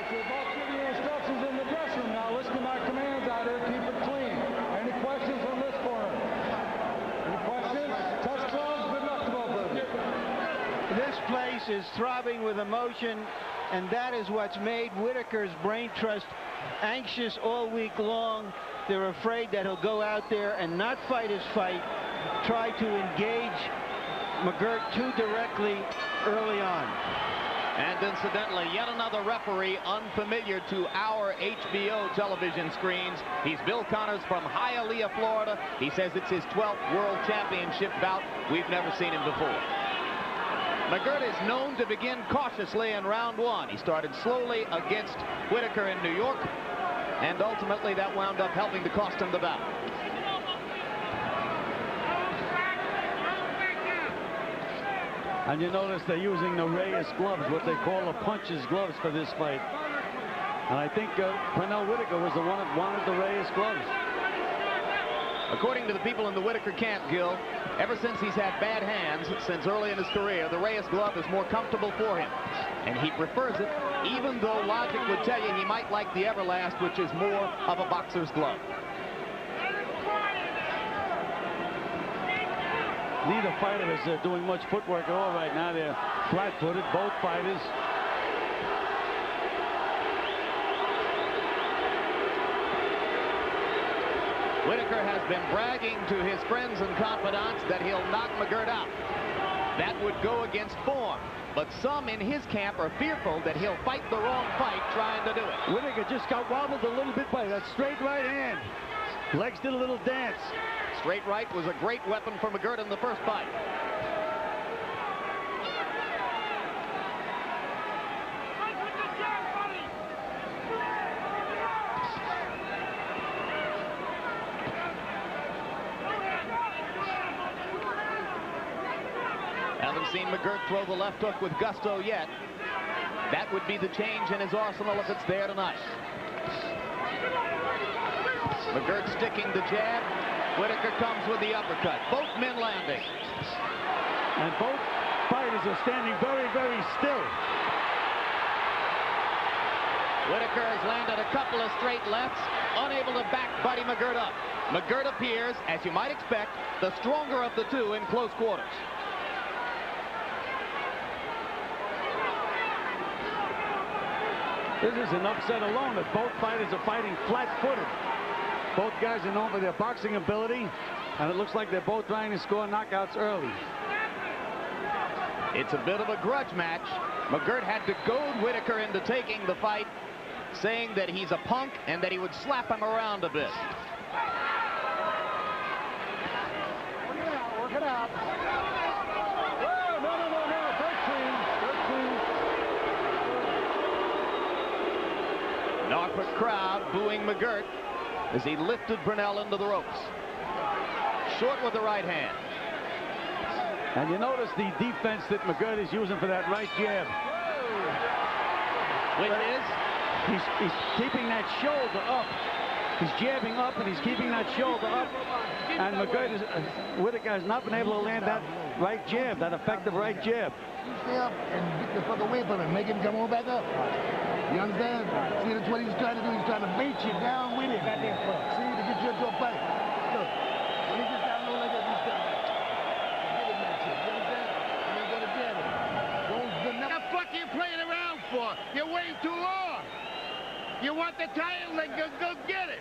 You're both giving you instructions in the dressing room. Now listen to my commands out here. Keep it clean. Any questions from this corner? Any questions? Touch gloves. Good luck to both of you. This place is throbbing with emotion, and that is what's made Whitaker's brain trust anxious all week long. They're afraid that he'll go out there and not fight his fight, try to engage McGirt too directly early on. And incidentally, yet another referee unfamiliar to our HBO television screens. He's Bill Connors from Hialeah, Florida. He says it's his 12th World Championship bout. We've never seen him before. McGirt is known to begin cautiously in round one. He started slowly against Whitaker in New York, and ultimately that wound up helping to cost him the bout. And you notice they're using the Reyes gloves, what they call the puncher's gloves for this fight. And I think Pernell Whitaker was the one that wanted the Reyes gloves. According to the people in the Whitaker camp, Gil, ever since he's had bad hands since early in his career, the Reyes glove is more comfortable for him. And he prefers it, even though logic would tell you he might like the Everlast, which is more of a boxer's glove. Neither fighter is doing much footwork at all right now. They're flat-footed, both fighters. Whitaker has been bragging to his friends and confidants that he'll knock McGirt out. That would go against form, but some in his camp are fearful that he'll fight the wrong fight trying to do it. Whitaker just got wobbled a little bit by that straight right hand. Legs did a little dance. Straight right was a great weapon for McGirt in the first fight. Haven't seen McGirt throw the left hook with gusto yet. That would be the change in his arsenal if it's there tonight. McGirt sticking the jab. Whitaker comes with the uppercut. Both men landing. And both fighters are standing very, very still. Whitaker has landed a couple of straight lefts, unable to back Buddy McGirt up. McGirt appears, as you might expect, the stronger of the two in close quarters. This is an upset alone that both fighters are fighting flat-footed. Both guys are known for their boxing ability, and it looks like they're both trying to score knockouts early. It's a bit of a grudge match. McGirt had to goad Whitaker into taking the fight, saying that he's a punk and that he would slap him around a bit. Work it out. Whoa, no. Third clean. Norfolk crowd booing McGirt as he lifted Pernell into the ropes. Short with the right hand. And you notice the defense that McGirt is using for that right jab. Which is? He's keeping that shoulder up. He's jabbing up and he's keeping that shoulder up. And Whitaker has not been able to land that right jab, that effective right jab. Stay up and get the fuck away from him. Make him come on back up. You understand? See, that's what he's trying to do. He's trying to bait you down with him. See, to get you into a fight. Look, when he gets down low like that, he's trying to get him that shit. You understand? And then go to jab him. What the fuck are you playing around for? You're waiting too long. You want the title, then go get it.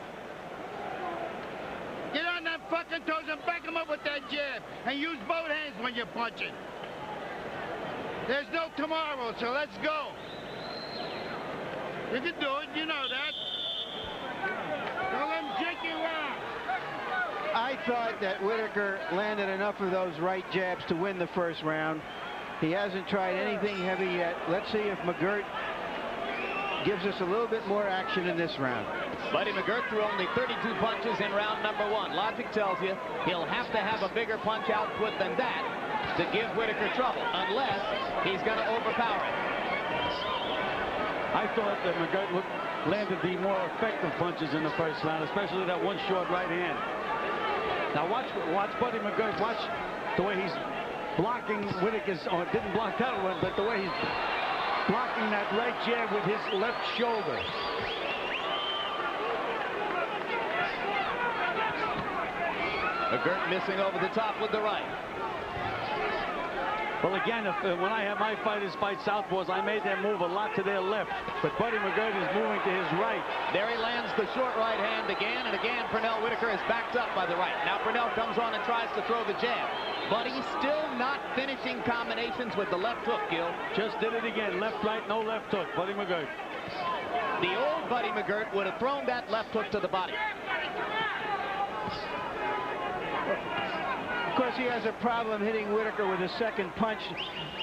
Get on that fucking toes and back him up with that jab. And use both hands when you're punching. There's no tomorrow, so let's go. You can do it, you know that. Don't let him jerk you around. I thought that Whitaker landed enough of those right jabs to win the first round. He hasn't tried anything heavy yet. Let's see if McGirt gives us a little bit more action in this round. Buddy McGirt threw only 32 punches in round number one. Logic tells you he'll have to have a bigger punch output than that to give Whitaker trouble, unless he's going to overpower him. I thought that McGirt landed the more effective punches in the first round, especially that one short right hand. Now watch Buddy McGirt. Watch the way he's blocking Whitaker's, or didn't block that one, but the way he's blocking that right jab with his left shoulder. McGirt missing over the top with the right. Well, again, when I have my fighters fight southpaws, I made them move a lot to their left. But Buddy McGirt is moving to his right. There he lands the short right hand again, and again Pernell Whitaker is backed up by the right. Now Pernell comes on and tries to throw the jab. But he's still not finishing combinations with the left hook, Gil. Just did it again. Left, right, no left hook. Buddy McGirt. The old Buddy McGirt would have thrown that left hook to the body. Of course, he has a problem hitting Whitaker with a second punch,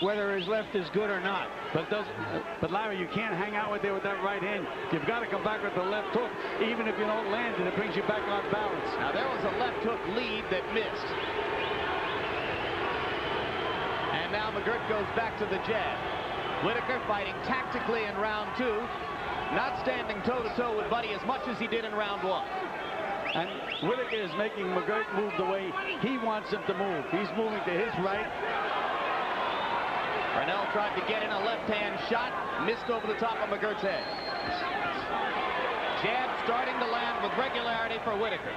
whether his left is good or not. But Larry, you can't hang out with that right hand. You've got to come back with the left hook. Even if you don't land it, it brings you back on balance. Now there was a left hook lead that missed. And now McGirt goes back to the jab. Whitaker fighting tactically in round 2, not standing toe-to-toe with Buddy as much as he did in round 1. And Whitaker is making McGirt move the way he wants him to move. He's moving to his right. Pernell tried to get in a left-hand shot, missed over the top of McGirt's head. Jab starting to land with regularity for Whitaker.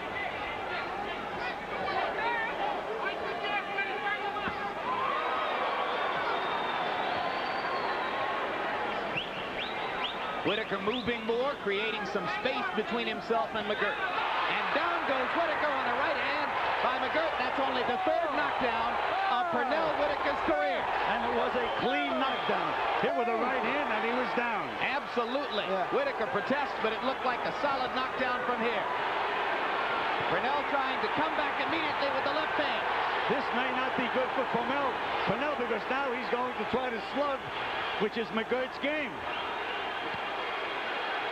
Whitaker moving more, creating some space between himself and McGirt. And down goes Whitaker on the right hand by McGirt. That's only the 3rd knockdown of Pernell Whitaker's career. And it was a clean knockdown. Hit with a right hand and he was down. Absolutely. Yeah. Whitaker protests, but it looked like a solid knockdown from here. Pernell trying to come back immediately with the left hand. This may not be good for Pernell because now he's going to try to slug, which is McGirt's game.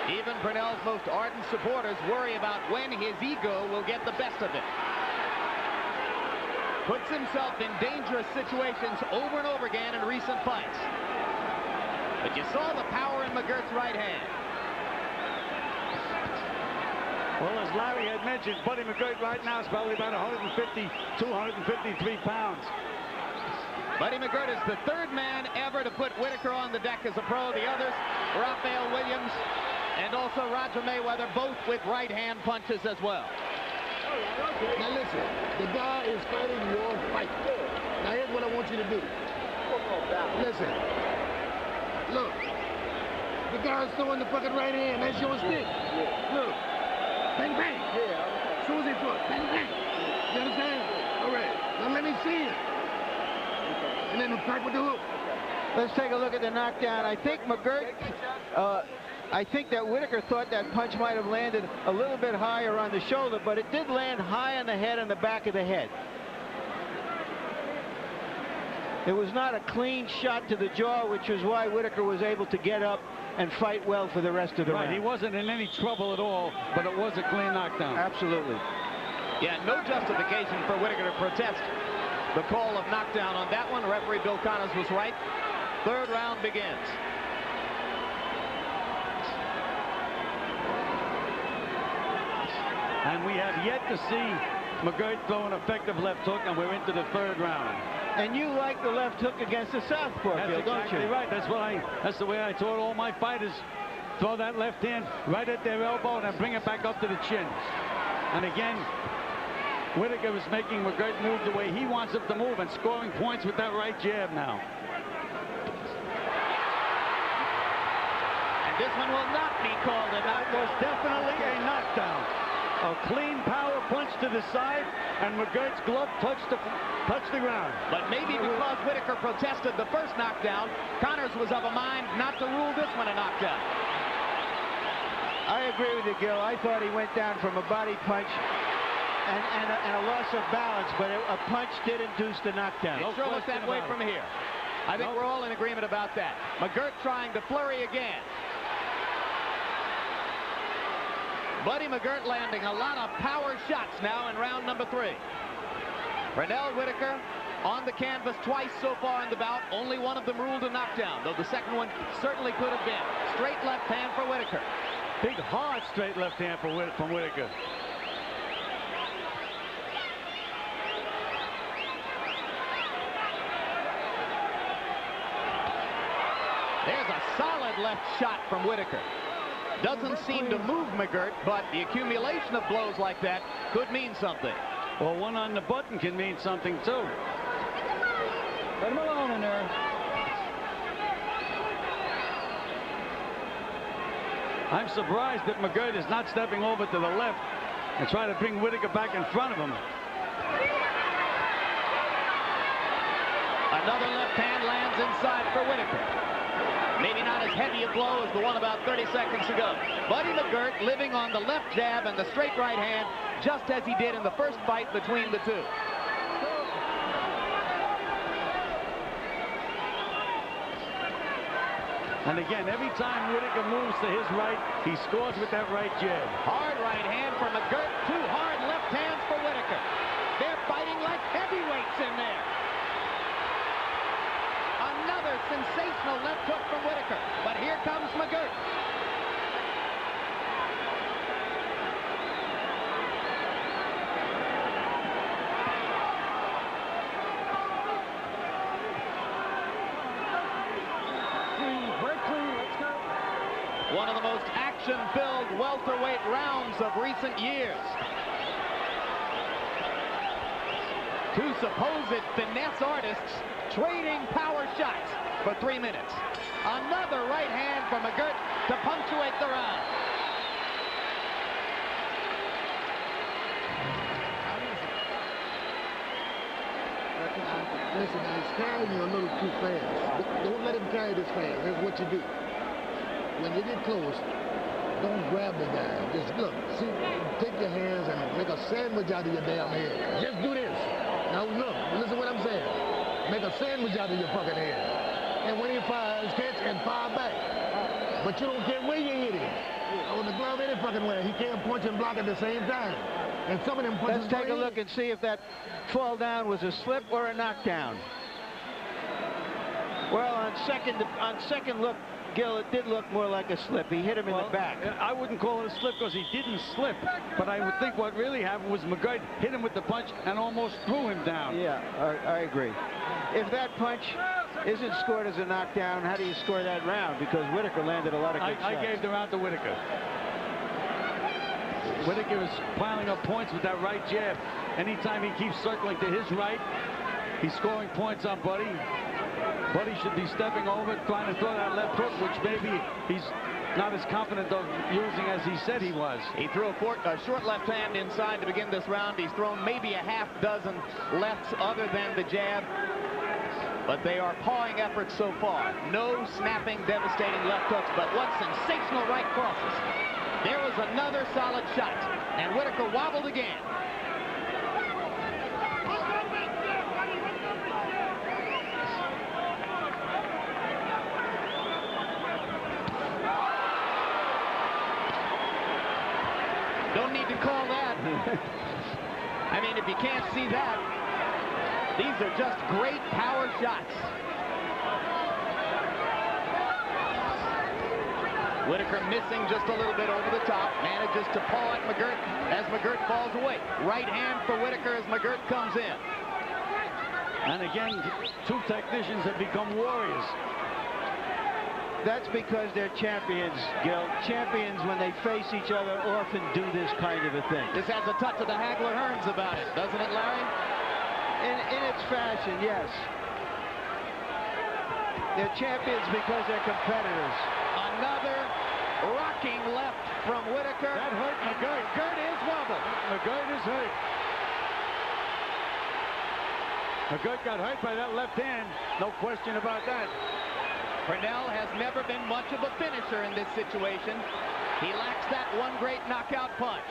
Even Pernell's most ardent supporters worry about when his ego will get the best of him. Puts himself in dangerous situations over and over again in recent fights. But you saw the power in McGirt's right hand. Well, as Larry had mentioned, Buddy McGirt right now is probably about 150, 253 pounds. Buddy McGirt is the 3rd man ever to put Whitaker on the deck as a pro. The others, Raphael Williams and also Roger Mayweather, both with right hand punches as well. Now listen, the guy is fighting your fight. Now here's what I want you to do. Listen, look, the guy's throwing the fucking right hand. That's your stick. Look, bang bang. As soon as he throws, bang bang. You understand? All right. Now let me see it. And then back with the hook. Let's take a look at the knockdown. I think McGirt, I think that Whitaker thought that punch might have landed a little bit higher on the shoulder, but it did land high on the head and the back of the head. It was not a clean shot to the jaw, which is why Whitaker was able to get up and fight well for the rest of the round. He wasn't in any trouble at all, but it was a clean knockdown. Absolutely. Yeah, no justification for Whitaker to protest the call of knockdown on that one. Referee Bill Connors was right. 3rd round begins. And we have yet to see McGirt throw an effective left hook, and we're into the 3rd round. And you like the left hook against the southpaw, That's Bill, exactly don't you? right. That's the way I taught all my fighters. Throw that left hand right at their elbow and then bring it back up to the chin. And again, Whitaker is making McGirt move the way he wants him to move and scoring points with that right jab now. And this one will not be called a knockdown. That was definitely a knockdown. A clean power punch to the side, and McGirt's glove touched the ground. But maybe because Whitaker protested the first knockdown, Connors was of a mind not to rule this one a knockdown. I agree with you, Gil. I thought he went down from a body punch and a loss of balance, but a punch did induce the knockdown. It sure looked that way from here. I think we're all in agreement about that. McGirt trying to flurry again. Buddy McGirt landing a lot of power shots now in round number 3. Pernell Whitaker on the canvas twice so far in the bout. Only one of them ruled a knockdown, though the second one certainly could have been. Straight left hand for Whitaker. Big, hard straight left hand from Whitaker. There's a solid left shot from Whitaker. Doesn't seem to move McGirt, but the accumulation of blows like that could mean something. Well, one on the button can mean something, too. Let him alone in there. I'm surprised that McGirt is not stepping over to the left and trying to bring Whitaker back in front of him. Another left hand lands inside for Whitaker. Maybe not as heavy a blow as the one about 30 seconds ago. Buddy McGirt living on the left jab and the straight right hand, just as he did in the first fight between the two. And again, every time Whitaker moves to his right, he scores with that right jab. Hard right hand for McGirt, two hard left hands for Whitaker. They're fighting like heavyweights in there. Another sensational left hook from Whitaker, but here comes McGirt. One of the most action-filled welterweight rounds of recent years. Two supposed finesse artists trading power shots for 3 minutes. Another right hand from McGirt to punctuate the round. Listen, he's carrying you a little too fast. Don't let him carry this fast. That's what you do. When you get close, don't grab the guy. Just look, see, take your hands and make a sandwich out of your damn head. Just do this. Now look, listen what I'm saying. Make a sandwich out of your fucking head. And when he fires, catch and fire back. But you don't care where you hit him. On the glove any fucking way. He can't punch and block at the same time. And some of them punches. Let's take a look and see if that fall down was a slip or a knockdown. Well, on second look, Gil, it did look more like a slip. He hit him in the back. I wouldn't call it a slip because he didn't slip. But I would think what really happened was McGirt hit him with the punch and almost threw him down. Yeah, I agree. If that punch isn't scored as a knockdown, how do you score that round? Because Whitaker landed a lot of good shots. I gave the round to Whitaker. Whitaker is piling up points with that right jab. Anytime he keeps circling to his right, he's scoring points on Buddy. Buddy should be stepping over, trying to throw that left hook, which maybe he's not as confident of using as he said he was. He threw a short left hand inside to begin this round. He's thrown maybe a half dozen lefts other than the jab. But they are pawing efforts so far. No snapping, devastating left hooks, but what sensational right crosses. There was another solid shot, and Whitaker wobbled again. Don't need to call that. I mean, if you can't see that, these are just great power shots. Whitaker missing just a little bit over the top. Manages to paw at McGirt as McGirt falls away. Right hand for Whitaker as McGirt comes in. And again, two technicians have become warriors. That's because they're champions, Gil. Champions, when they face each other, often do this kind of a thing. This has a touch of the Hagler-Hearns about it, doesn't it, Larry? In its fashion, yes. They're champions because they're competitors. Another rocking left from Whitaker. That hurt McGirt. McGirt is wobbled. McGirt is hurt. McGirt got hurt by that left hand. No question about that. Pernell has never been much of a finisher in this situation. He lacks that one great knockout punch.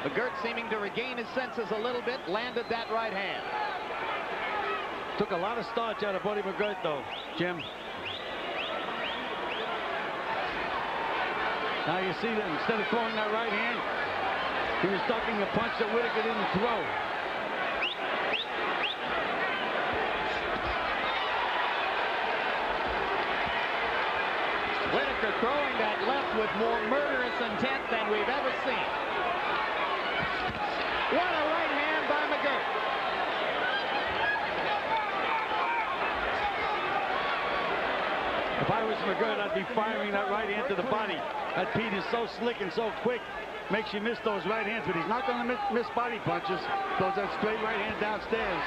McGirt seeming to regain his senses a little bit, landed that right hand. Took a lot of starch out of Buddy McGirt, though, Jim. Now you see that instead of throwing that right hand, he was ducking the punch that Whitaker didn't throw. Whitaker throwing that left with more murderous intent than we've ever seen. What a right hand by McGirt. I was McGirt, I'd be firing that right hand to the body. That Pete is so slick and so quick, makes you miss those right hands, but he's not going to miss body punches. Throws that straight right hand downstairs.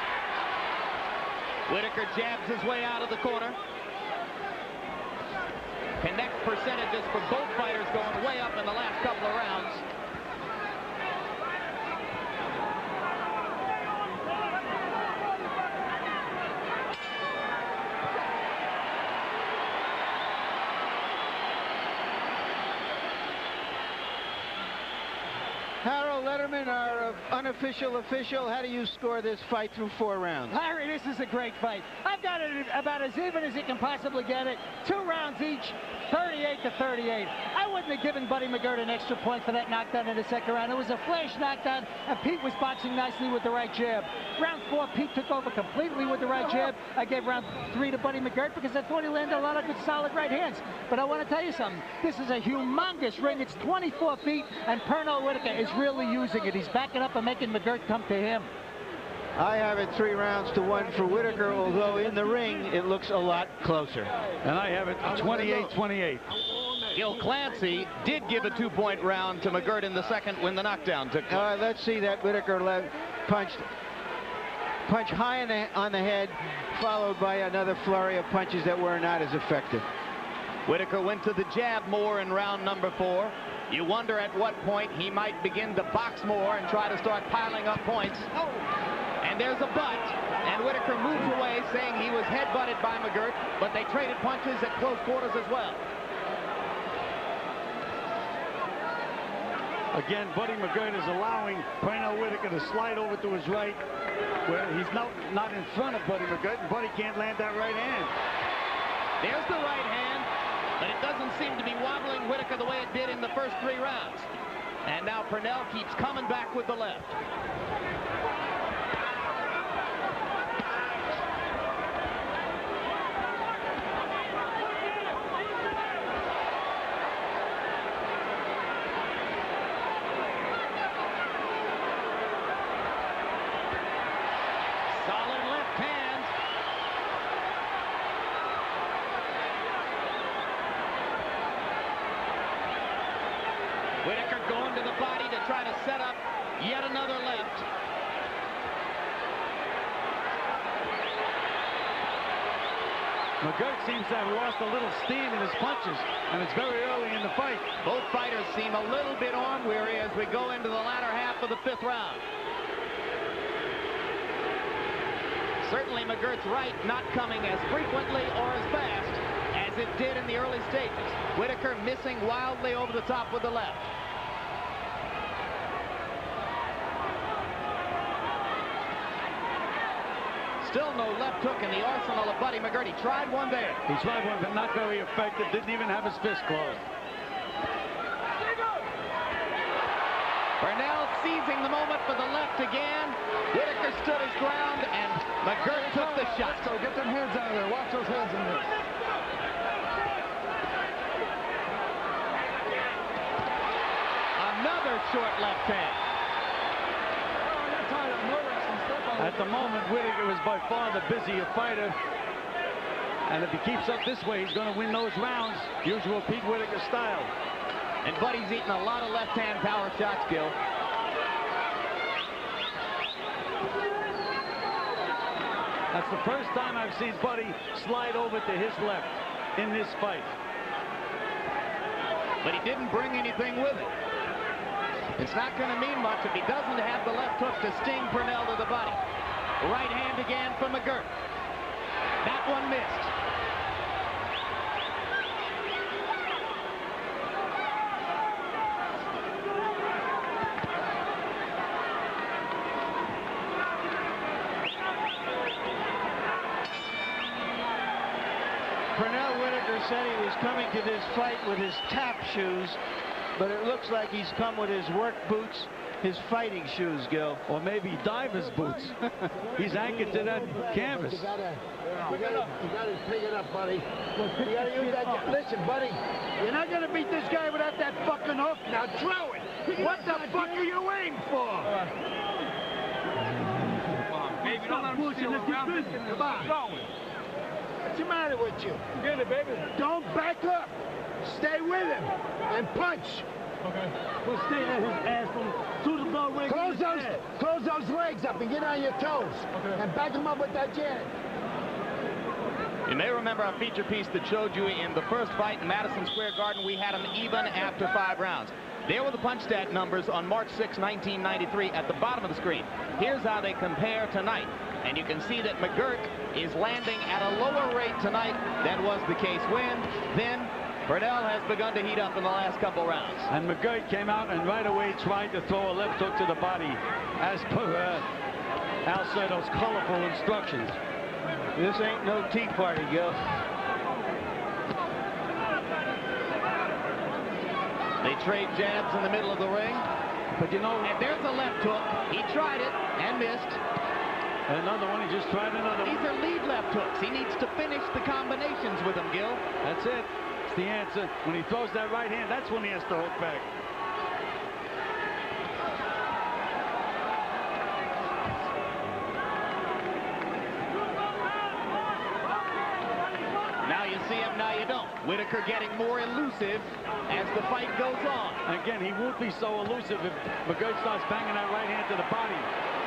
Whitaker jabs his way out of the corner. Connect percentages for both fighters going way up in the last couple of rounds. Harold Letterman, our unofficial official, how do you score this fight through 4 rounds? Larry, this is a great fight. I've got it about as even as you can possibly get it. 2 rounds each, 38-38. I wouldn't have given Buddy McGirt an extra point for that knockdown in the second round. It was a flash knockdown, and Pete was boxing nicely with the right jab. Round 4, Pete took over completely with the right jab. I gave round 3 to Buddy McGirt because I thought he landed a lot of good, solid right hands. But I want to tell you something. This is a humongous ring. It's 24 feet, and Pernell Whitaker is really using it. He's backing up and making McGirt come to him. I have it 3-1 for Whitaker, although in the ring it looks a lot closer. And I have it 28-28. Gil Clancy did give a 2-point round to McGirt in the second when the knockdown took place. Let's see that Whitaker punch high on the head, followed by another flurry of punches that were not as effective. Whitaker went to the jab more in round number 4. You wonder at what point he might begin to box more and try to start piling up points. And there's a butt, and Whitaker moves away, saying he was head-butted by McGirt, but they traded punches at close quarters as well. Again, Buddy McGirt is allowing Pernell Whitaker to slide over to his right, where he's not in front of Buddy McGirt, and Buddy can't land that right hand. There's the right hand, but it doesn't seem to be wobbling Whitaker the way it did in the first 3 rounds. And now Pernell keeps coming back with the left. Whitaker going to the body to try to set up yet another left. McGirt seems to have lost a little steam in his punches, and it's very early in the fight. Both fighters seem a little bit arm weary as we go into the latter half of the 5th round. Certainly McGirt's right not coming as frequently or as fast as it did in the early stages. Whitaker missing wildly over the top with the left. Still no left hook in the arsenal of Buddy McGirt. He tried one there. He tried one, but not very effective. Didn't even have his fist closed. Pernell seizing the moment for the left again. Whitaker stood his ground, and McGirt took the shot. So get them hands out of there. Watch those hands in there. Another short left hand. At the moment, Whitaker is by far the busier fighter. And if he keeps up this way, he's going to win those rounds. Usual Pete Whitaker style. And Buddy's eating a lot of left-hand power shots, Gil. That's the first time I've seen Buddy slide over to his left in this fight. But he didn't bring anything with it. It's not going to mean much if he doesn't have the left hook to sting Pernell to the body. Right hand again from McGirt. That one missed. Pernell Whitaker said he was coming to this fight with his tap shoes, but it looks like he's come with his work boots, his fighting shoes, Gil. Or maybe diver's boots. He's anchored to that canvas. You gotta pick it up, buddy. You gotta use that. Listen, buddy, you're not gonna beat this guy without that fucking hook. Now throw it. What the fuck are you waiting for? Baby, don't let him steal around. Come on. What's the matter with you? Get it, baby. Don't back up. Stay with him and punch. Okay. We'll stay at his ass to the bell ring. Close those legs up and get on your toes. Okay. And back him up with that jab. You may remember our feature piece that showed you in the first fight in Madison Square Garden, we had them even after 5 rounds. There were the punch stat numbers on March 6, 1993 at the bottom of the screen. Here's how they compare tonight. And you can see that McGirt is landing at a lower rate tonight than was the case when. Then Pernell has begun to heat up in the last couple rounds. And McGirt came out and right away tried to throw a left hook to the body as per Al Serto's colorful instructions. This ain't no tea party, Gil. They trade jabs in the middle of the ring. But you know, And there's a left hook. He tried it and missed. another one, he just tried another These one. are lead left hooks. He needs to finish the combinations with them, Gil. That's it. It's the answer. When he throws that right hand, that's when he has to hook back. Now you see him, now you don't. Whitaker getting more elusive as the fight goes on. Again, he won't be so elusive if McGirt starts banging that right hand to the body.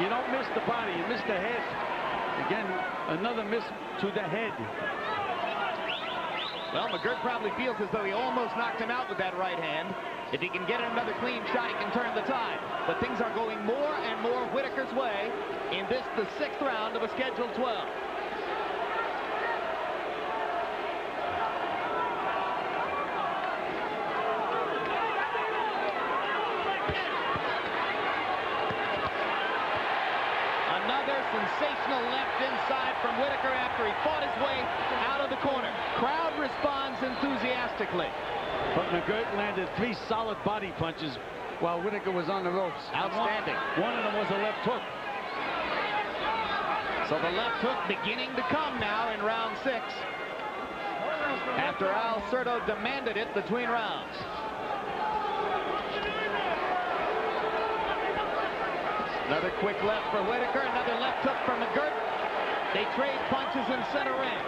You don't miss the body, you miss the head. Again, another miss to the head. Well, McGirt probably feels as though he almost knocked him out with that right hand. If he can get another clean shot, he can turn the tide. But things are going more and more Whitaker's way in this, the 6th round of a scheduled 12. Sensational left inside from Whitaker after he fought his way out of the corner. Crowd responds enthusiastically. But McGirt landed 3 solid body punches while Whitaker was on the ropes. Outstanding. One of them was a left hook. So the left hook beginning to come now in round 6. After Al Serto demanded it between rounds. Another quick left for Whitaker, another left hook for McGirt. They trade punches in center ring.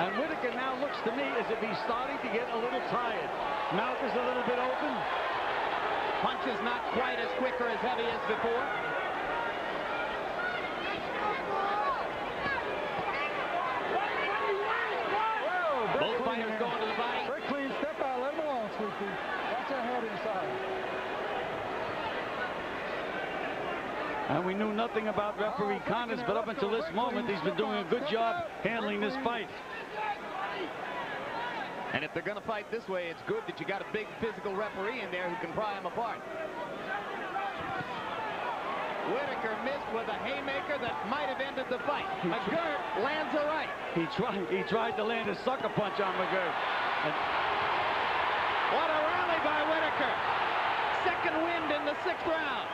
And Whitaker now looks to me as if he's starting to get a little tired. Mouth is a little bit open. Punches not quite as quick or as heavy as before. Both fighters going to the body. Very clean, step out, let him alone, Sweetie. Watch that head inside. And we knew nothing about referee Connors, but up until this moment, he's been doing a good job handling this fight. And if they're going to fight this way, it's good that you got a big physical referee in there who can pry them apart. Whitaker missed with a haymaker that might have ended the fight. McGirt lands a right. He tried to land a sucker punch on McGirt. What a rally by Whitaker. Second wind in the 6th round.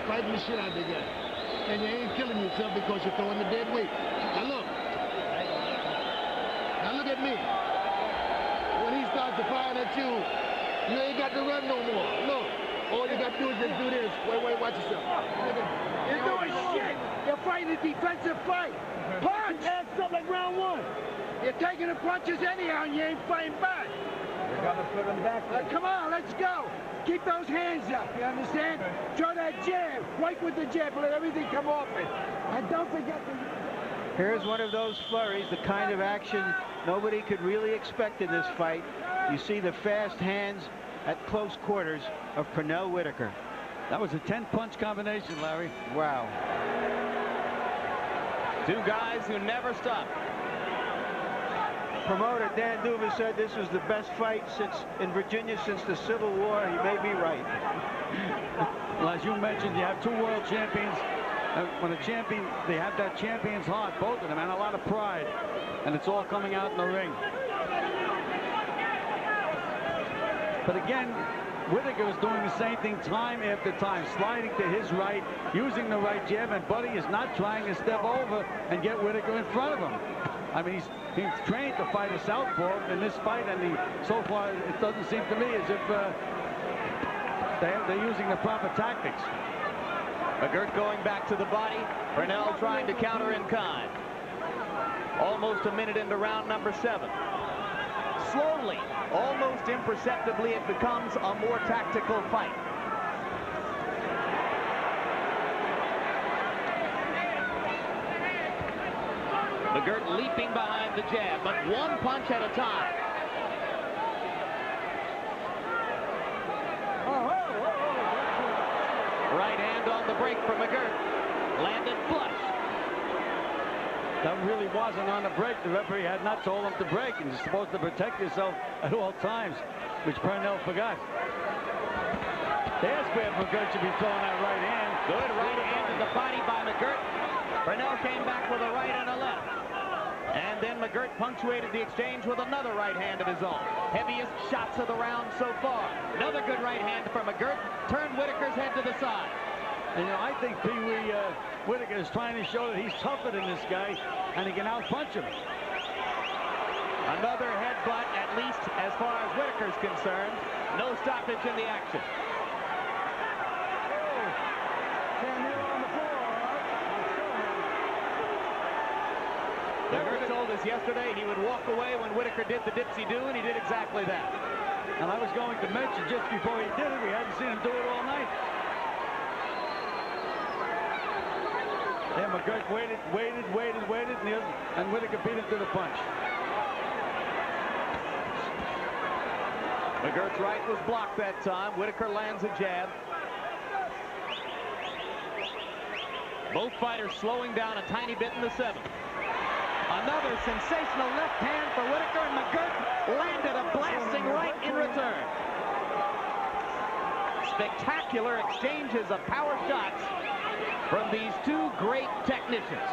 Fighting the shit out of the guy. And you ain't killing yourself because you're throwing the dead weight. Now look. Now look at me. When he starts to fire at you, you ain't got to run no more. Look. All you got to do is just do this. Wait, watch yourself. You're doing shit. You're fighting a defensive fight. Punch! That's something like round 1. You're taking the punches anyhow and you ain't fighting back. You got to put him back. Come on, let's go. Keep those hands up, you understand? Throw that jab, right with the jab, let everything come off it. And don't forget to... Here's one of those flurries, the kind of action nobody could really expect in this fight. You see the fast hands at close quarters of Pernell Whitaker. That was a 10-punch combination, Larry. Wow. 2 guys who never stop. Promoter Dan Duva said this was the best fight in Virginia since the Civil War. He may be right. Well, as you mentioned, you have 2 world champions. When a champion, they have that champion's heart, both of them, and a lot of pride. And it's all coming out in the ring. But again, Whitaker is doing the same thing time after time, sliding to his right, using the right jab, and Buddy is not trying to step over and get Whitaker in front of him. I mean, he's trained to fight a southpaw in this fight, and so far it doesn't seem to me as if they're using the proper tactics. McGirt going back to the body. Pernell trying to counter in kind. Almost a minute into round number 7. Slowly, almost imperceptibly, it becomes a more tactical fight. McGirt leaping behind the jab, but one punch at a time. Right hand on the break for McGirt. Landed flush. That really wasn't on the break. The referee had not told him to break, and you're supposed to protect yourself at all times, which Pernell forgot. There's where McGirt should be throwing that right hand. Good right hand to the body by McGirt. Pernell came back with a right and a left. And then McGirt punctuated the exchange with another right hand of his own. Heaviest shots of the round so far. Another good right hand from McGirt. Turned Whitaker's head to the side. And, you know, I think Pee Wee Whitaker is trying to show that he's tougher than this guy, and he can outpunch him. Another headbutt, at least as far as Whitaker's concerned. No stoppage in the action. McGirt told us yesterday he would walk away when Whitaker did the dipsy-do, and he did exactly that. And I was going to mention just before he did it, we hadn't seen him do it all night. Yeah, McGirt waited, and Whitaker beat him to the punch. McGirt's right was blocked that time. Whitaker lands a jab. Both fighters slowing down a tiny bit in the 7th. Another sensational left hand for Whitaker, and McGirt landed a blasting right in return. Spectacular exchanges of power shots from these two great technicians.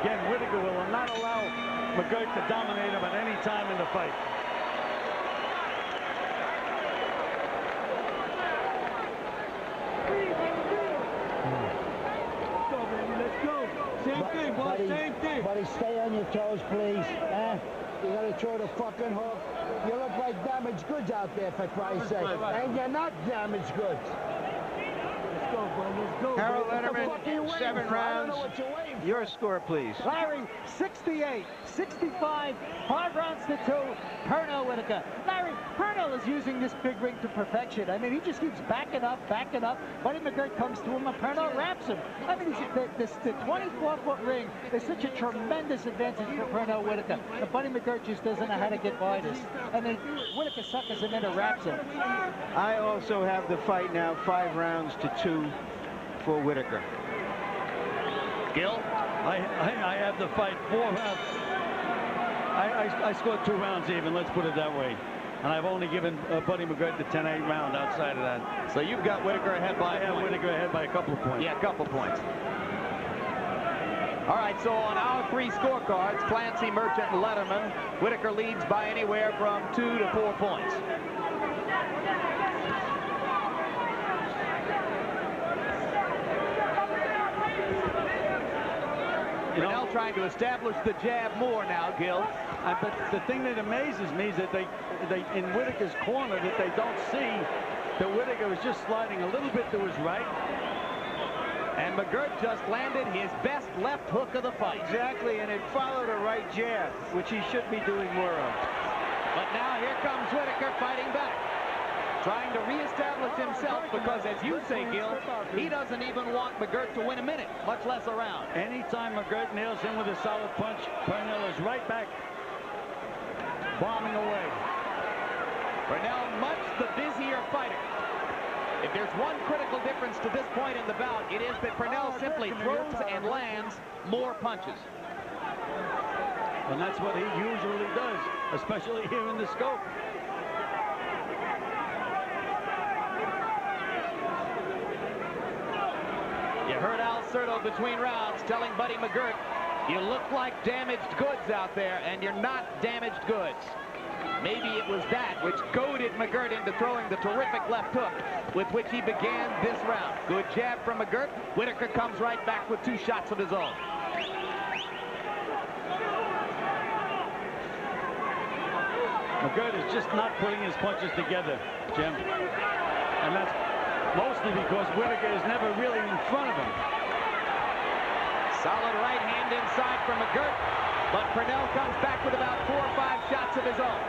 Again, Whitaker will not allow McGirt to dominate him at any time in the fight. Buddy, stay on your toes, please. You gotta throw the fucking hook. You look like damaged goods out there, for Christ's sake. And you're not damaged goods. Let's go, bro. Let's go. Harold Letterman, 7 rounds. Your score, please. Larry, 68, 65, 5 rounds to 2. Pernell Whitaker. Larry, Pernell is using this big ring to perfection. I mean, he just keeps backing up. Buddy McGirt comes to him, and Pernell wraps him. I mean, the 24-foot ring is such a tremendous advantage for Pernell Whitaker. And Buddy McGirt just doesn't know how to get by this. I mean, Whitaker suckers him in and wraps him. I also have the fight now 5 rounds to 2 for Whitaker. Gil? I have the fight 4 rounds. I scored 2 rounds even, let's put it that way. And I've only given Buddy McGirt the 10-8 round outside of that. So you've got Whitaker ahead by a point. Whitaker ahead by a couple of points. Yeah, a couple points. All right, so on our 3 scorecards, Clancy, Merchant, and Letterman, Whitaker leads by anywhere from 2 to 4 points. Pernell trying to establish the jab more now, Gil. But the thing that amazes me is that they in Whitaker's corner, that they don't see that Whitaker is just sliding a little bit to his right. And McGirt just landed his best left hook of the fight. Exactly, and it followed a right jab, which he should be doing more of. But now here comes Whitaker fighting back, trying to reestablish himself because, as you say, Gil, he doesn't even want McGirt to win a minute, much less a round. Anytime McGirt nails him with a solid punch, Pernell is right back, bombing away. Pernell, much the busier fighter. If there's one critical difference to this point in the bout, it is that Pernell simply throws and lands more punches. And that's what he usually does, especially here in the scope. You heard Al Hurtado between rounds, telling Buddy McGirt, you look like damaged goods out there, and you're not damaged goods. Maybe it was that which goaded McGirt into throwing the terrific left hook with which he began this round. Good jab from McGirt. Whitaker comes right back with 2 shots of his own. McGirt is just not putting his punches together, Jim. And that's mostly because Whitaker is never really in front of him. Solid right hand inside from McGirt, but Pernell comes back with about 4 or 5 shots of his own.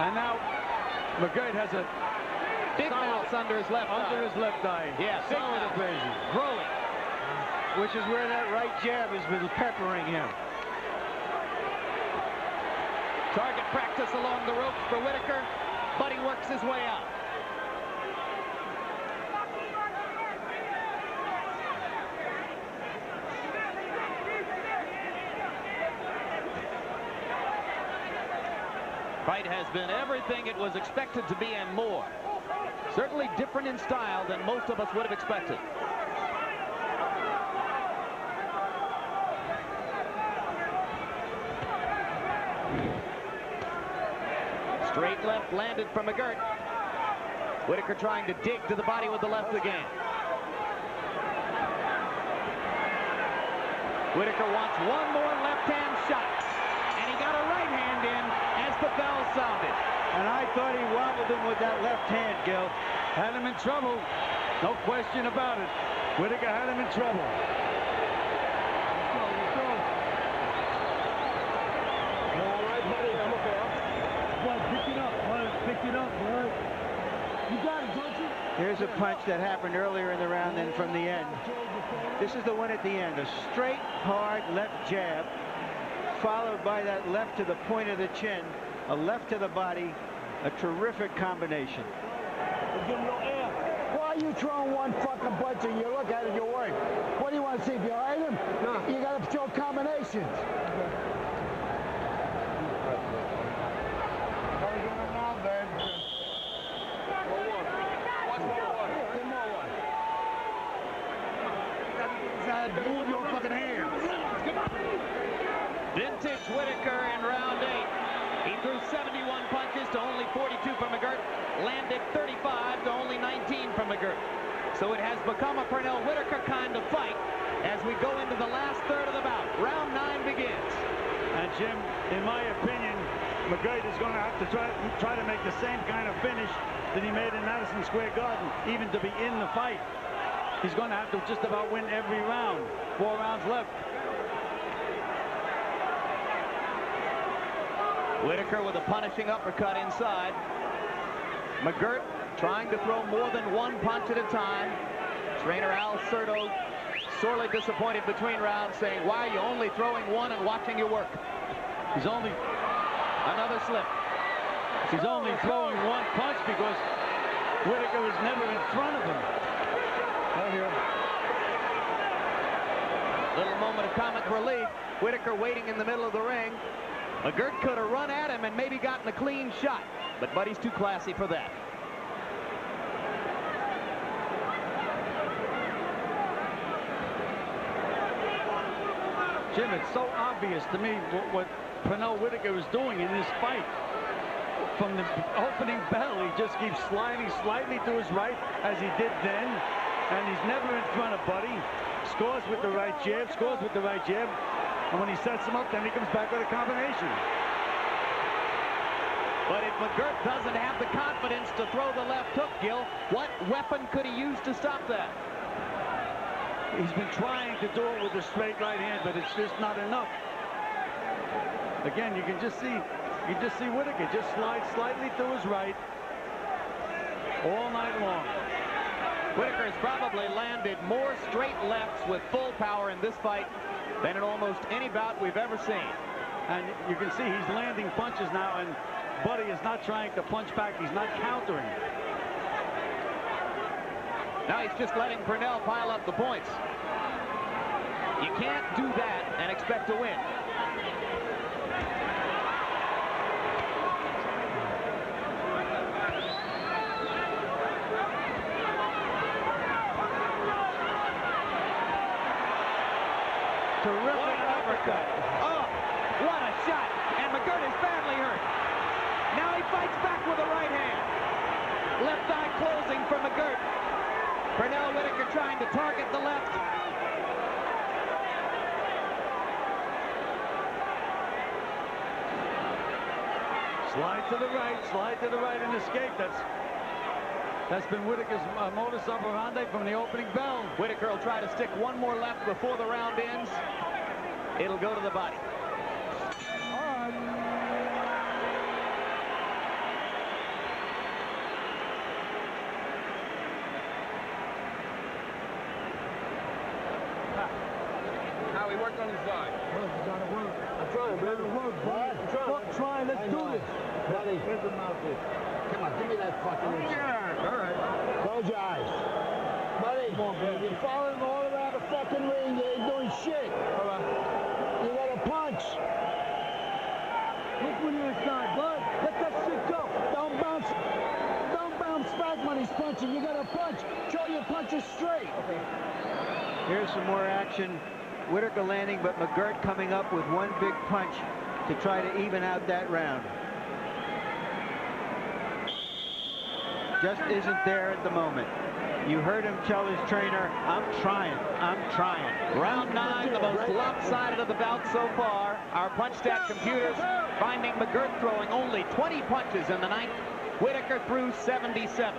And now McGirt has a big mouse under his left eye. Under his left eye. Yeah, solid abrasion. Growing. Which is where that right jab has been peppering him. Target practice along the ropes for Whitaker. Buddy works his way out. Fight has been everything it was expected to be and more. Certainly different in style than most of us would have expected. Straight left landed from McGirt. Whitaker trying to dig to the body with the left again. Whitaker wants one more left-hand shot. And he got a right hand in as the bell sounded. And I thought he wobbled him with that left hand, Gil. Had him in trouble. No question about it. Whitaker had him in trouble. Here's a punch that happened earlier in the round than from the end. This is the one at the end. A straight, hard left jab, followed by that left to the point of the chin, a left to the body, a terrific combination. Why are you throwing one fucking punch and you look at it, you work? What do you want to see? If you hide him? No. You got to throw combinations. Move your fucking hands. Vintage Whitaker in round 8. He threw 71 punches to only 42 from McGirt. Landed 35 to only 19 from McGirt. So it has become a Pernell Whitaker kind of fight as we go into the last third of the bout. Round 9 begins. And Jim, in my opinion, McGirt is going to have to try to make the same kind of finish that he made in Madison Square Garden, even to be in the fight. He's going to have to just about win every round. 4 rounds left. Whitaker with a punishing uppercut inside. McGirt trying to throw more than one punch at a time. Trainer Hurtado sorely disappointed between rounds, saying, why are you only throwing one and watching your work? He's only another slip. He's only throwing one punch because Whitaker is never in front of him. Here. Little moment of comic relief. Whitaker waiting in the middle of the ring. McGirt could have run at him and maybe gotten a clean shot, but Buddy's too classy for that. Jim, it's so obvious to me what Pernell Whitaker is doing in this fight. From the opening bell, he just keeps sliding slightly to his right, as he did then. And he's never in front of Buddy. Scores with the right jab, scores with the right jab. And when he sets him up, then he comes back with a combination. But if McGirt doesn't have the confidence to throw the left hook, Gil, what weapon could he use to stop that? He's been trying to do it with a straight right hand, but it's just not enough. Again, you can just see Whitaker just slide slightly to his right all night long. Whitaker has probably landed more straight lefts with full power in this fight than in almost any bout we've ever seen. And you can see he's landing punches now, and Buddy is not trying to punch back. He's not countering. Now he's just letting Pernell pile up the points. You can't do that and expect to win. good. Oh, what a shot. And McGirt is badly hurt. Now he fights back with the right hand. Left eye closing for McGirt. Pernell Whitaker trying to target the left. Slide to the right and escape. That's been Whitaker's modus operandi from the opening bell. Whitaker will try to stick one more left before the round ends. It'll go to the body. How he worked on his side. You gotta work. I'm trying, baby. I'm trying. Let's do this. Buddy, Here's the mouthpiece. come on, give me that fucking inch. Yeah. All right. Close your eyes. Buddy, Come on, baby. you're following all around the fucking ring. You ain't doing shit. All right. You got to punch. Look when you're inside, bud. Let that shit go. Don't bounce back when he's punching. You got to punch. Show your punches straight. Here's some more action. Whitaker landing, but McGirt coming up with one big punch to try to even out that round. Just isn't there at the moment. You heard him tell his trainer, I'm trying. Round 9, the most lopsided of the bout so far. Our punch stat computers finding McGirt throwing only 20 punches in the 9th. Whitaker threw 77.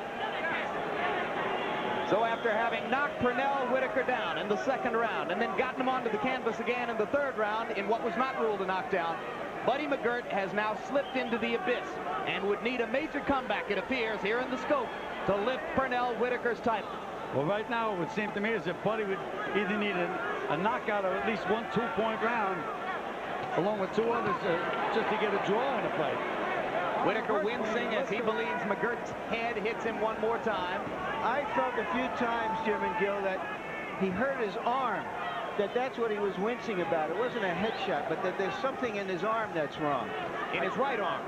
So after having knocked Pernell Whitaker down in the 2nd round and then gotten him onto the canvas again in the 3rd round in what was not ruled a knockdown, Buddy McGirt has now slipped into the abyss and would need a major comeback, it appears, here in the scope to lift Pernell Whitaker's title. Well, right now, it would seem to me as if Buddy would either need a knockout or at least 1 2-point round, along with 2 others, just to get a draw in the fight. Whitaker wincing as he believes McGirt's head hits him one more time. I felt a few times, Jim and Gil, that he hurt his arm, that's what he was wincing about. It wasn't a headshot, but that there's something in his arm that's wrong. In his right arm.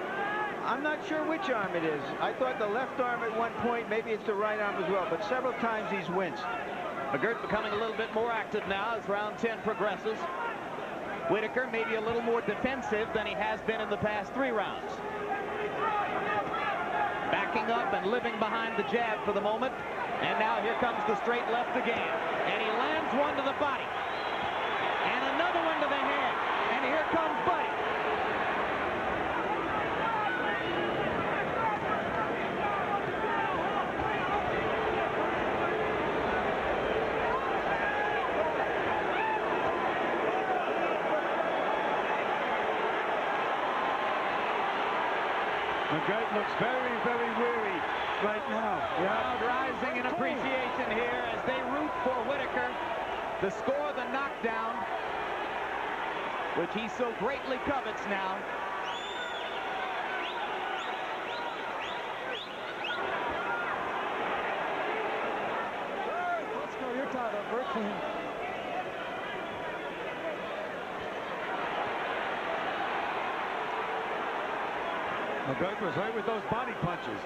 I'm not sure which arm it is. I thought the left arm at one point, maybe it's the right arm as well, but several times he's winced. McGirt becoming a little bit more active now as round 10 progresses. Whitaker maybe a little more defensive than he has been in the past 3 rounds. Backing up and living behind the jab for the moment. And now here comes the straight left again. And he lands one to the body. And another one to the head. And here comes Buddy. McGirt looks very, very weary right now. Crowd rising in appreciation here as they root for Whitaker to score the knockdown, which he so greatly covets now. Let's go. You're tied up. We're clean. McGirt was right with those body punches.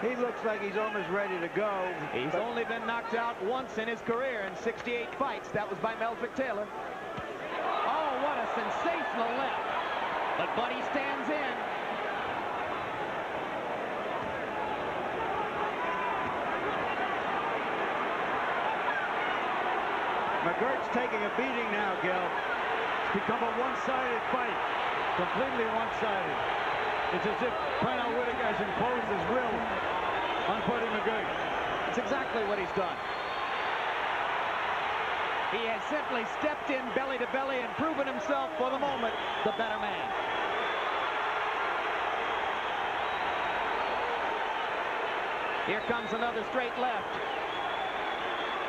He looks like he's almost ready to go. He's only been knocked out once in his career in 68 fights. That was by Meldrick Taylor. Oh, what a sensational left. But Buddy stands in. McGirt's taking a beating now, Gil. It's become a one-sided fight. Completely one-sided. It's as if Pernell Whitaker has imposed his will on Buddy McGirt. It's exactly what he's done. He has simply stepped in belly to belly and proven himself for the moment the better man. Here comes another straight left.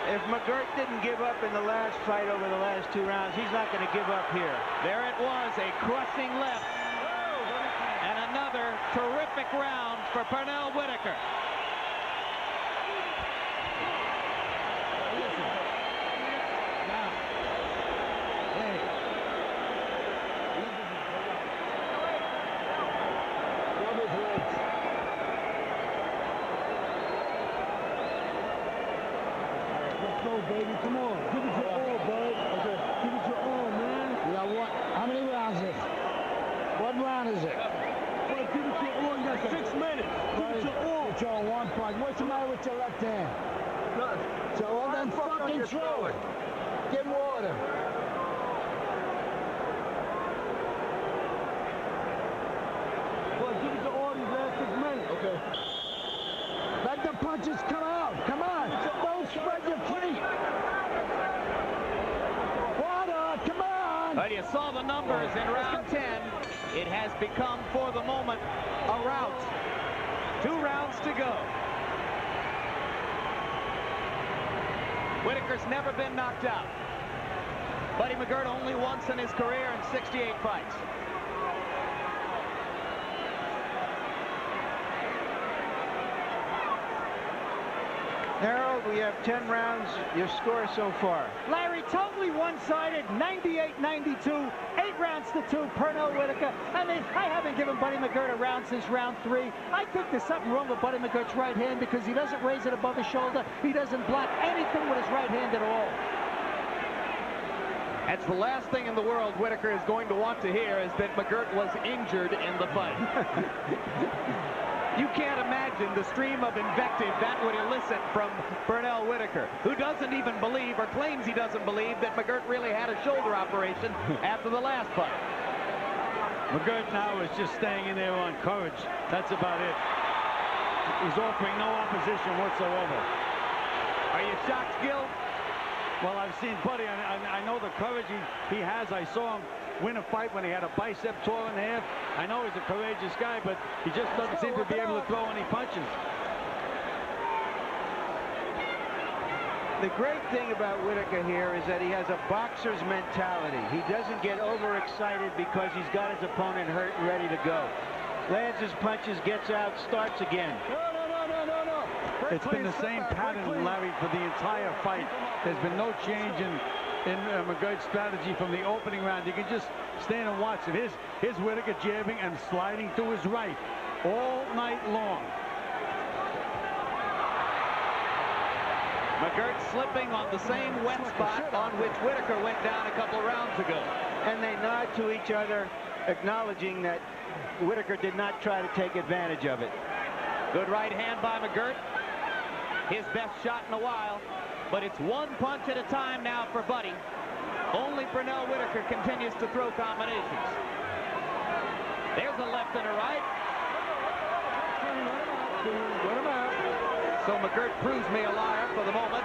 If McGirt didn't give up in the last fight over the last 2 rounds, he's not going to give up here. There it was, a crushing left. And another terrific round for Pernell Whitaker. Let's go, baby. Come on. Give it your all, bud. Okay. Give it your all, man. You got one. round is it? Well, give it your all. You got 6 minutes. Give it your all. It's your 1 point. What's the matter with your left hand? So well then fucking throw it. Get water. Well, give it your all these last 6 minutes. Okay. Let the punches come out. Come on. Don't spread your feet. Water. Come on. But you saw the numbers in round 10. It has become, for the moment, a rout. 2 rounds to go. Whitaker's never been knocked out. Buddy McGirt only once in his career in 68 fights. Harold, we have 10 rounds. Your score so far? Larry, totally one-sided, 98-92, 8 rounds to 2, Pernell Whitaker. I mean, I haven't given Buddy McGirt a round since round 3. I think there's something wrong with Buddy McGirt's right hand because he doesn't raise it above his shoulder. He doesn't block anything with his right hand at all. That's the last thing in the world Whitaker is going to want to hear, is that McGirt was injured in the fight. You can't imagine the stream of invective that would elicit from Pernell Whitaker, who doesn't even believe, or claims he doesn't believe, that McGirt really had a shoulder operation after the last fight. McGirt now is just staying in there on courage. That's about it. He's offering no opposition whatsoever. Are you shocked, Gil? Well, I've seen Buddy. I know the courage he has. I saw him win a fight when he had a bicep torn in half. I know he's a courageous guy, but he just doesn't seem to be able to throw any punches. The great thing about Whitaker here is that he has a boxer's mentality. He doesn't get overexcited because he's got his opponent hurt and ready to go. Lands his punches, gets out, starts again. No. It's been the same pattern, Larry, for the entire fight. There's been no change in McGirt's strategy from the opening round. You can just stand and watch it. Here's Whitaker jabbing and sliding to his right all night long. McGirt slipping on the same wet spot on which Whitaker went down a couple rounds ago. And they nod to each other, acknowledging that Whitaker did not try to take advantage of it. Good right hand by McGirt. His best shot in a while. But it's 1 punch at a time now for Buddy. Only Pernell Whitaker continues to throw combinations. There's a left and a right. So McGirt proves me a liar for the moment.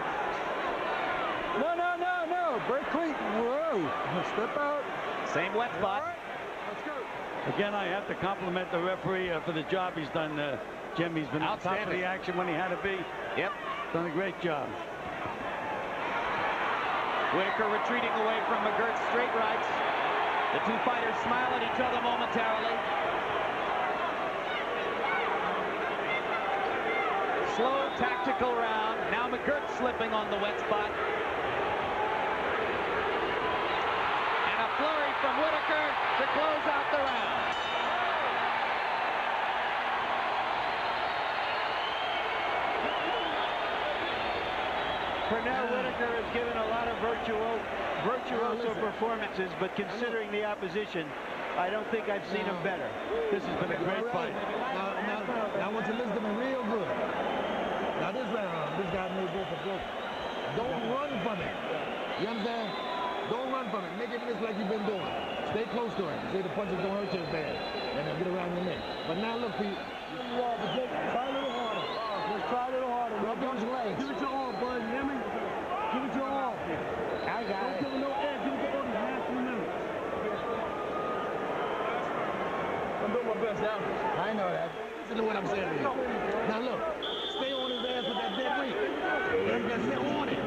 No. Break cleat. Whoa. Step out. Same wet spot. Let's go. Again, I have to compliment the referee for the job he's done, Jim. He's been on top of the action when he had to be. Yep. Done a great job. Whitaker retreating away from McGirt's straight rights. The two fighters smile at each other momentarily. Slow, tactical round. Now McGirt slipping on the wet spot. And a flurry from Whitaker to close out the round. Pernell Whitaker has given a lot of virtuoso performances, but considering the opposition, I don't think I've seen him better. This has been a great fight. Now I want you to listen to me real good. Now this round, this guy may go for broke. Don't run from it. You understand? Don't run from it. Make it just like you've been doing. Stay close to him. See the punches don't hurt you as bad. And get around your neck. But now look, Pete. Try a little harder. Just try a little harder. Rub those legs. Give it your all, bud. You hear me? Give it your all. I got Don't it. give it no air. Give it your all these last 3 minutes. I'm doing my best now. I know that. Listen to what I'm saying to you. Now look, stay on his ass with that dead weight. You got to stay on it.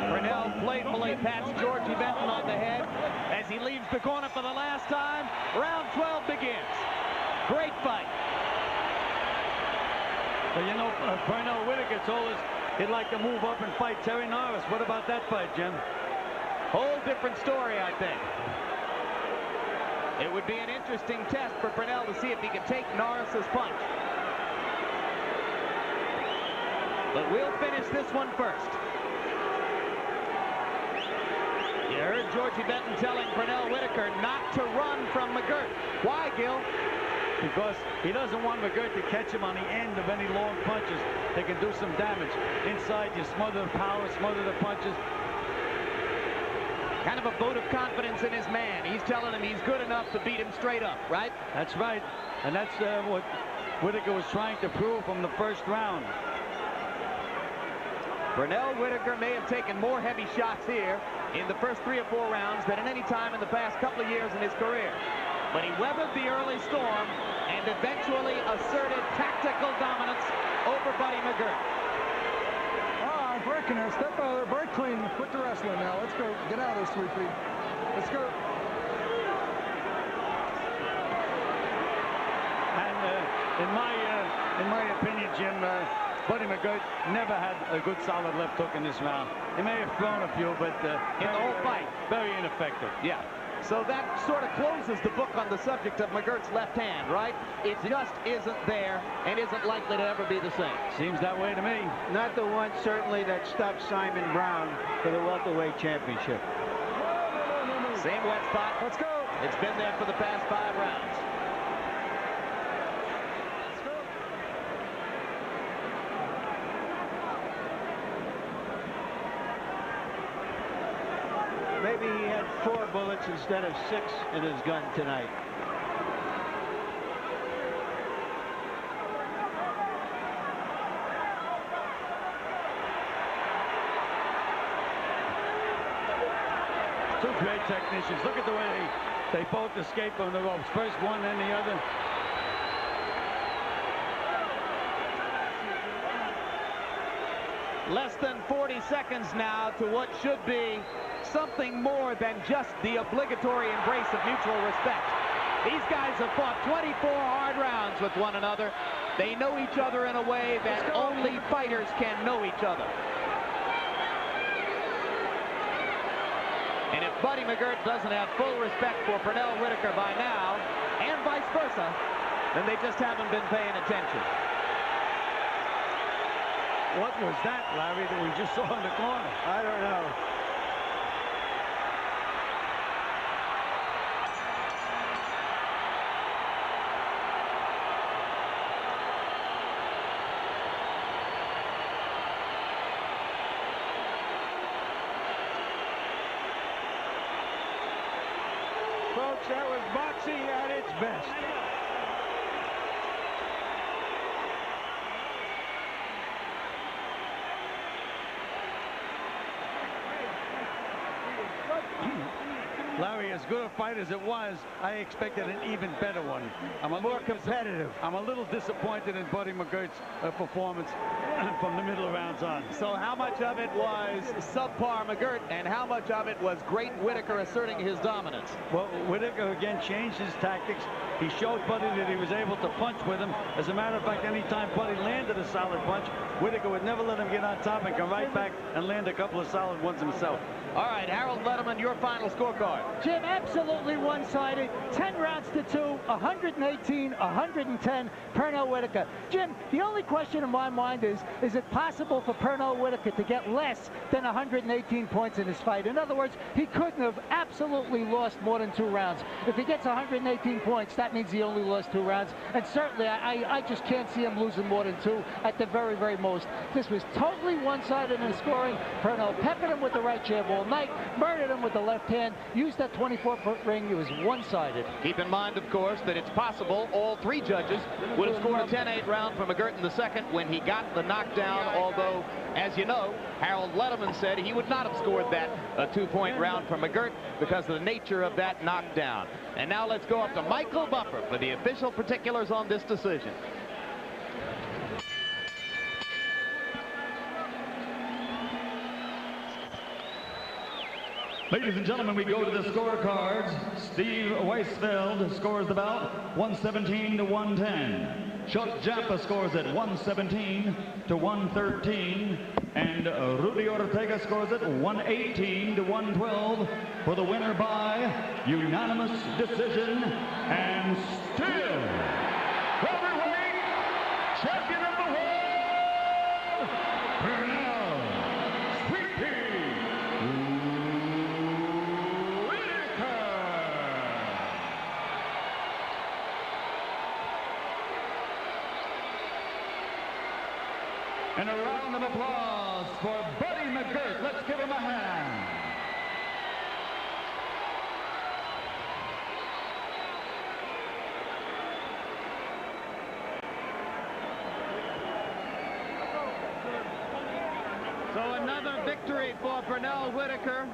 Pernell playfully pats Georgie Benton on the head as he leaves the corner for the last time. Round 12 begins. Great fight. But you know, Pernell Whitaker told us he'd like to move up and fight Terry Norris. What about that fight, Jim? Whole different story, I think. It would be an interesting test for Pernell to see if he can take Norris's punch. But we'll finish this one first. You heard Georgie Benton telling Pernell Whitaker not to run from McGirt. Why, Gil? Because he doesn't want McGirt to catch him on the end of any long punches. They can do some damage. Inside, you smother the power, smother the punches. Kind of a vote of confidence in his man. He's telling him he's good enough to beat him straight up, right? That's right. And that's what Whitaker was trying to prove from the first round. Pernell Whitaker may have taken more heavy shots here in the first 3 or 4 rounds than at any time in the past couple of years in his career. But he weathered the early storm and eventually asserted tactical dominance over Buddy McGirt. Breaking there, step out of there, break clean, quit the wrestling now. Let's go, get out of there, sweet pea. Let's go. And in my opinion, Jim, Buddy McGirt never had a good solid left hook in this round. He may have thrown a few, but in the whole fight, very ineffective. Yeah. So that sort of closes the book on the subject of McGirt's left hand, right? It just isn't there and isn't likely to ever be the same. Seems that way to me. Not the one, certainly, that stopped Simon Brown for the welterweight championship. Same wet spot. Let's go. It's been there for the past 5 rounds. Let's go. Maybe he had 4 bullets instead of 6 in his gun tonight. Two great technicians. Look at the way they both escape on the ropes. First one, then the other. Less than 40 seconds now to what should be something more than just the obligatory embrace of mutual respect. These guys have fought 24 hard rounds with one another. They know each other in a way that only fighters can know each other. And if Buddy McGirt doesn't have full respect for Pernell Whitaker by now, and vice versa, then they just haven't been paying attention. What was that, Larry, that we just saw in the corner? I don't know. Folks, that was boxing at its best. Larry, as good a fight as it was, I expected an even better one. More competitive. I'm a little disappointed in Buddy McGirt's performance from the middle rounds on. So how much of it was subpar McGirt and how much of it was great Whitaker asserting his dominance? Well, Whitaker again changed his tactics. He showed Buddy that he was able to punch with him. As a matter of fact, anytime Buddy landed a solid punch, Whitaker would never let him get on top and come right back and land a couple of solid ones himself. All right, Harold Letterman, your final scorecard. Jim, absolutely one-sided. 10 rounds to 2, 118, 110, Pernell Whitaker. Jim, the only question in my mind is it possible for Pernell Whitaker to get less than 118 points in his fight? In other words, he couldn't have absolutely lost more than 2 rounds. If he gets 118 points, that means he only lost 2 rounds. And certainly, I just can't see him losing more than 2 at the very, very most. This was totally one-sided in scoring. Pernell peppered him with the right jab all night, murdered him with the left hand, used that 24-foot ring. It was one-sided. Keep in mind, of course, that it's possible all 3 judges would have scored a 10-8 round for McGirt in the second when he got the knockdown, although, as you know, Harold Letterman said he would not have scored that 2-point round for McGirt because of the nature of that knockdown. And now let's go up to Michael Buffer for the official particulars on this decision. Ladies and gentlemen, we go to the scorecards. Steve Weisfeld scores the bout 117 to 110. Chuck Jappa scores at 117 to 113. And Rudy Ortega scores at 118 to 112 for the winner by unanimous decision and still heavyweight champion of the world, Pernell Whitaker. And a round of applause for Buddy McGirt. Let's give him a hand. So another victory for Pernell Whitaker.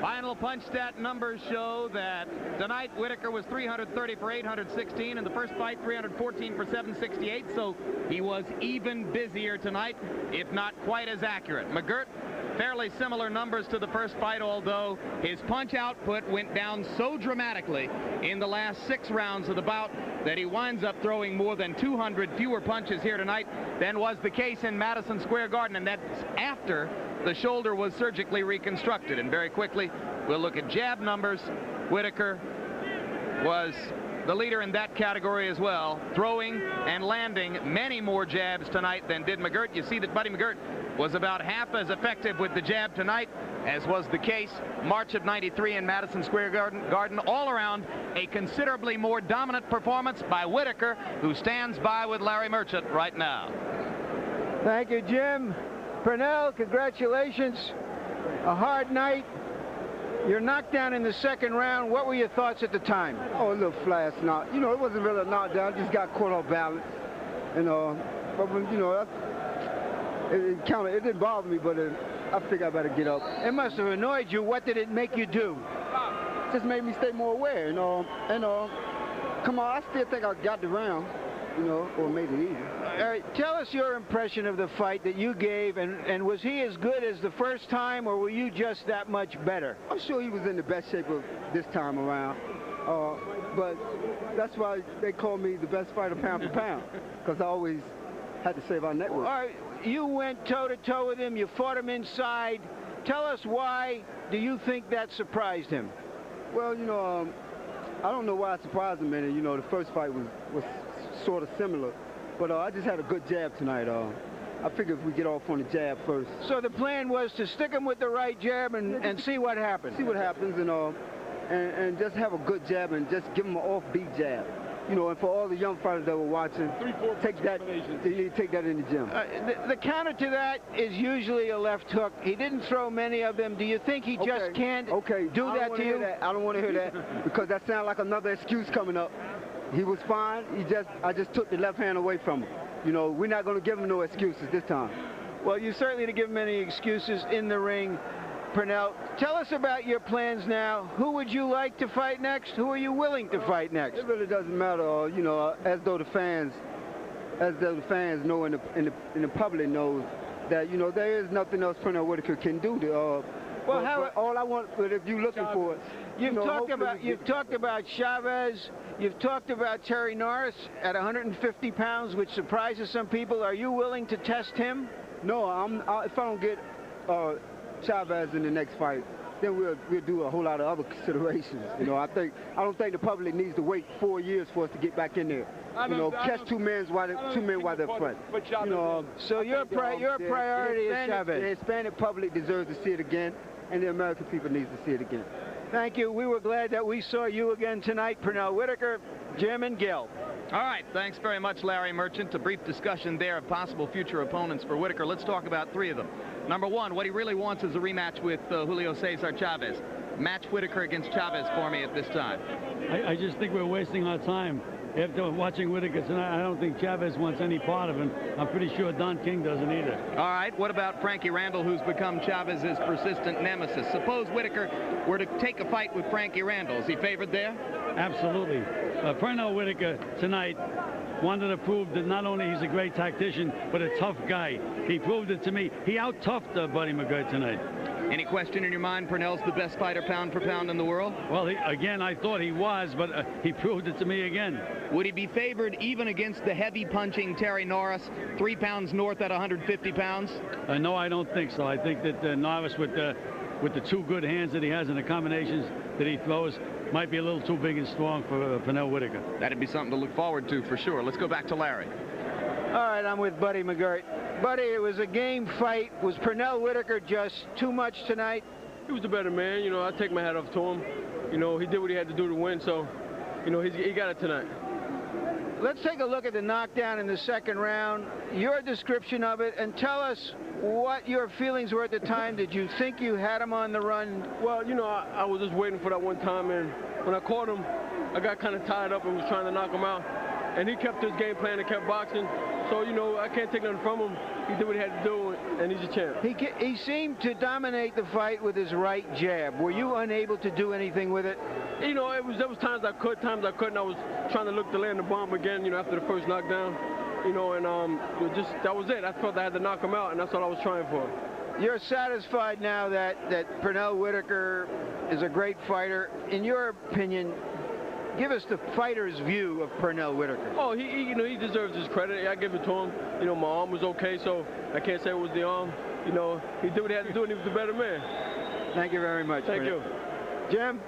Final punch stat numbers show that tonight Whitaker was 330 for 816. In the first fight, 314 for 768. So he was even busier tonight, if not quite as accurate. McGirt, fairly similar numbers to the first fight, although his punch output went down so dramatically in the last 6 rounds of the bout that he winds up throwing more than 200 fewer punches here tonight than was the case in Madison Square Garden, and that's after the shoulder was surgically reconstructed. And very quickly, we'll look at jab numbers. Whitaker was the leader in that category as well, throwing and landing many more jabs tonight than did McGirt. You see that Buddy McGirt was about half as effective with the jab tonight as was the case March of '93 in Madison Square Garden. All around, a considerably more dominant performance by Whitaker, who stands by with Larry Merchant right now. Thank you, Jim. Pernell, congratulations. A hard night. You're knocked down in the second round. What were your thoughts at the time? Oh, a little flash knock. You know, it wasn't really a knockdown. I just got caught off balance. And, but when, you know, it didn't bother me, but I figured I better get up. It must have annoyed you. What did it make you do? It just made me stay more aware, you know. And, come on, I still think I got the round, you know, or made it easy. All right, tell us your impression of the fight that you gave, and was he as good as the first time, or were you just that much better? I'm sure he was in the best shape of this time around, but that's why they call me the best fighter pound for pound, because I always had to save our network. All right, you went toe-to-toe with him, you fought him inside. Tell us why do you think that surprised him? Well, you know, I don't know why it surprised him, and you know, the first fight was sort of similar. But I just had a good jab tonight. I figured if we get off on the jab first. So the plan was to stick him with the right jab and see what happens. See what happens, and just have a good jab and just give him an offbeat jab. You know, and for all the young fighters that were watching, take that in the gym. The counter to that is usually a left hook. He didn't throw many of them. Do you think he just can't do that to you? I don't want to hear that because that sounds like another excuse coming up. He was fine. I just took the left hand away from him. You know, we're not going to give him no excuses this time. Well, you certainly didn't give him any excuses in the ring. Pernell, tell us about your plans now. Who would you like to fight next? Who are you willing to fight next? It really doesn't matter. You know, as though the fans know and the public knows that, you know, there is nothing else Pernell Whitaker can do. All I want, but if you're looking for it, you've talked about Chavez. You've talked about Terry Norris at 150 pounds, which surprises some people. Are you willing to test him? No, if I don't get Chavez in the next fight, then we'll do a whole lot of other considerations. You know, I don't think the public needs to wait 4 years for us to get back in there. You know, catch two men while they're fresh. You know, so your priority is Chavez. The Hispanic public deserves to see it again, and the American people needs to see it again. Thank you. We were glad that we saw you again tonight, Pernell Whitaker, Jim, and Gil. All right, thanks very much, Larry Merchant. A brief discussion there of possible future opponents for Whitaker. Let's talk about 3 of them. Number 1, what he really wants is a rematch with Julio Cesar Chavez. Match Whitaker against Chavez for me at this time. I just think we're wasting our time. After watching Whitaker tonight, I don't think Chavez wants any part of him. I'm pretty sure Don King doesn't either. All right, what about Frankie Randall, who's become Chavez's persistent nemesis? Suppose Whitaker were to take a fight with Frankie Randall. Is he favored there? Absolutely. Pernell Whitaker tonight wanted to prove that not only he's a great tactician, but a tough guy. He proved it to me. He out-toughed Buddy McGirt tonight. Any question in your mind Pernell's the best fighter pound for pound in the world? Well, again, I thought he was, but he proved it to me again. Would he be favored even against the heavy punching Terry Norris, 3 pounds north at 150 pounds? No, I don't think so. I think that Norris, with the 2 good hands that he has and the combinations that he throws, might be a little too big and strong for Pernell Whitaker. That'd be something to look forward to for sure. Let's go back to Larry. All right, I'm with Buddy McGirt. Buddy, it was a game fight. Was Pernell Whitaker just too much tonight? He was the better man. You know, I take my hat off to him. You know, he did what he had to do to win, so, you know, he got it tonight. Let's take a look at the knockdown in the second round, your description of it, and tell us what your feelings were at the time. Did you think you had him on the run? Well, you know, I was just waiting for that one time, and when I caught him, I got kind of tied up and was trying to knock him out. And he kept his game plan and kept boxing. So, you know, I can't take nothing from him. He did what he had to do, and he's a champ. He seemed to dominate the fight with his right jab. Were you unable to do anything with it? You know, there was times I could, times I couldn't. I was trying to look to land the bomb again, you know, after the first knockdown. You know, and that was it. I felt I had to knock him out, and that's what I was trying for. You're satisfied now that Pernell Whitaker is a great fighter. In your opinion, give us the fighter's view of Pernell Whitaker. Oh, you know, he deserves his credit. I give it to him. You know, my arm was okay, so I can't say it was the arm. You know, he did what he had to do, and he was the better man. Thank you very much. Thank you. Jim?